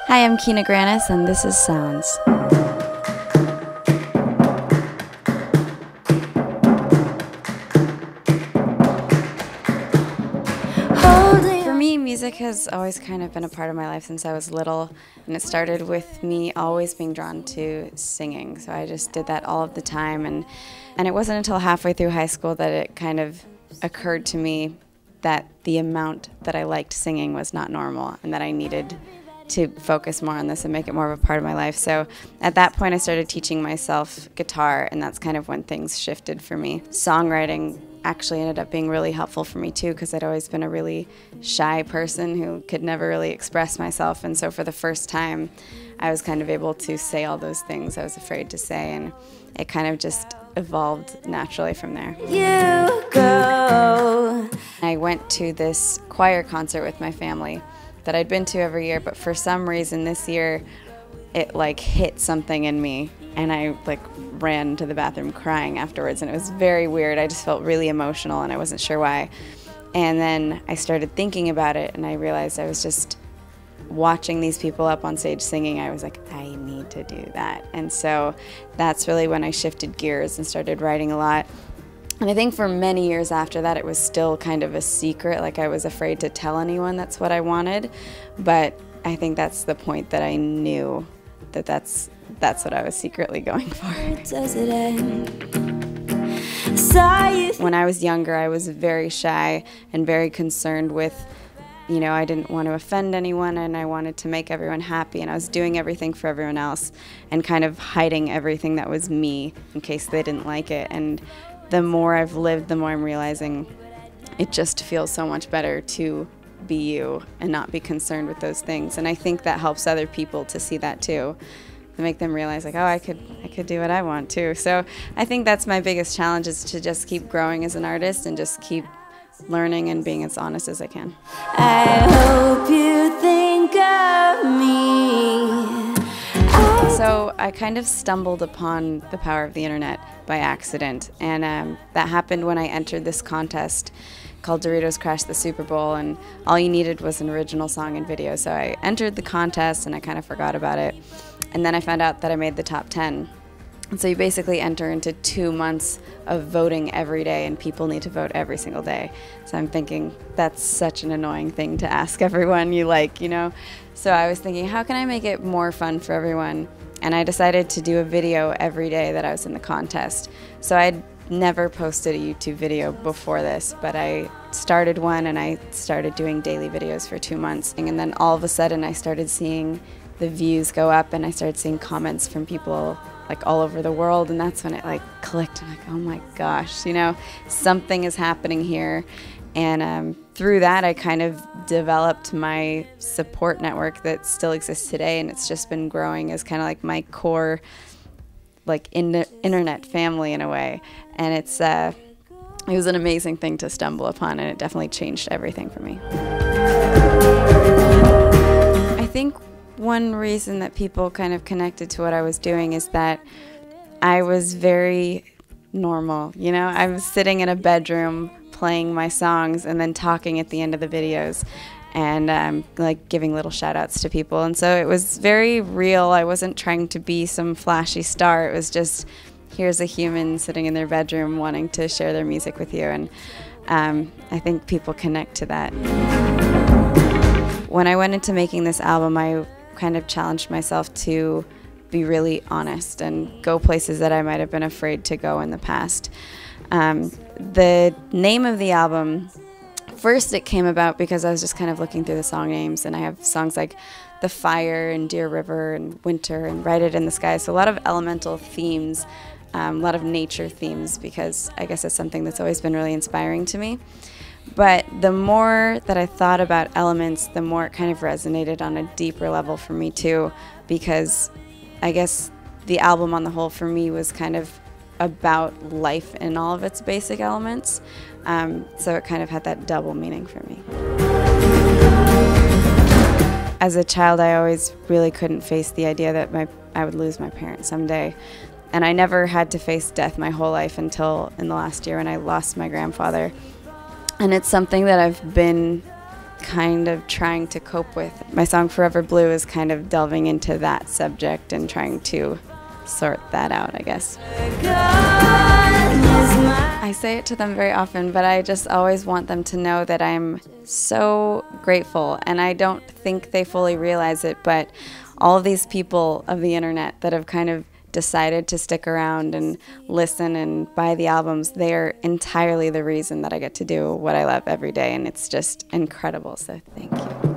Hi, I'm Kina Grannis, and this is Sounds. For me, music has always kind of been a part of my life since I was little, and it started with me always being drawn to singing. So I just did that all of the time, and it wasn't until halfway through high school that it kind of occurred to me that the amount that I liked singing was not normal, and that I needed to focus more on this and make it more of a part of my life. So at that point I started teaching myself guitar, and that's kind of when things shifted for me. Songwriting actually ended up being really helpful for me too, because I'd always been a really shy person who could never really express myself, and so for the first time I was kind of able to say all those things I was afraid to say, and it kind of just evolved naturally from there. You go. I went to this choir concert with my family that I'd been to every year, but for some reason this year it like hit something in me, and I like ran to the bathroom crying afterwards, and it was very weird. I just felt really emotional and I wasn't sure why. And then I started thinking about it, and I realized I was just watching these people up on stage singing. I was like, I need to do that. And so that's really when I shifted gears and started writing a lot. And I think for many years after that, it was still kind of a secret. Like, I was afraid to tell anyone that's what I wanted. But I think that's the point that I knew that that's what I was secretly going for. Does it end? When I was younger, I was very shy and very concerned with, you know, I didn't want to offend anyone, and I wanted to make everyone happy, and I was doing everything for everyone else and kind of hiding everything that was me in case they didn't like it. And the more I've lived, the more I'm realizing it just feels so much better to be you and not be concerned with those things. And I think that helps other people to see that too, to make them realize like, oh, I could do what I want too. So I think that's my biggest challenge, is to just keep growing as an artist and just keep learning and being as honest as I can. I hope you think of me. So I kind of stumbled upon the power of the internet by accident, and that happened when I entered this contest called Doritos Crashed the Super Bowl, and all you needed was an original song and video. So I entered the contest and I kind of forgot about it, and then I found out that I made the top 10. And so you basically enter into 2 months of voting every day, and people need to vote every single day. So I'm thinking, that's such an annoying thing to ask everyone you like, you know? So I was thinking, how can I make it more fun for everyone? And I decided to do a video every day that I was in the contest. So I'd never posted a YouTube video before this, but I started one, and I started doing daily videos for 2 months. And then all of a sudden I started seeing the views go up, and I started seeing comments from people like all over the world, and that's when it like clicked. I'm like, oh my gosh, you know, something is happening here. And through that I kind of developed my support network that still exists today, and it's just been growing as kind of like my core like internet family in a way. And it was an amazing thing to stumble upon, and it definitely changed everything for me. I think one reason that people kind of connected to what I was doing is that I was very normal. You know, I was sitting in a bedroom playing my songs and then talking at the end of the videos, and like giving little shout outs to people. And so it was very real. I wasn't trying to be some flashy star. It was just, here's a human sitting in their bedroom wanting to share their music with you. And I think people connect to that. When I went into making this album, I kind of challenged myself to be really honest and go places that I might have been afraid to go in the past. The name of the album, first it came about because I was just kind of looking through the song names, and I have songs like The Fire and Dear River and Winter and Write It in the Sky, so a lot of elemental themes, a lot of nature themes, because I guess it's something that's always been really inspiring to me. But the more that I thought about elements, the more it kind of resonated on a deeper level for me too, because I guess the album on the whole for me was kind of about life in all of its basic elements. So it kind of had that double meaning for me. As a child, I always really couldn't face the idea that I would lose my parents someday. And I never had to face death my whole life until in the last year when I lost my grandfather. And it's something that I've been kind of trying to cope with. My song Forever Blue is kind of delving into that subject and trying to sort that out, I guess. I say it to them very often, but I just always want them to know that I'm so grateful, and I don't think they fully realize it, but all of these people of the internet that have kind of decided to stick around and listen and buy the albums, they are entirely the reason that I get to do what I love every day, and it's just incredible, so thank you.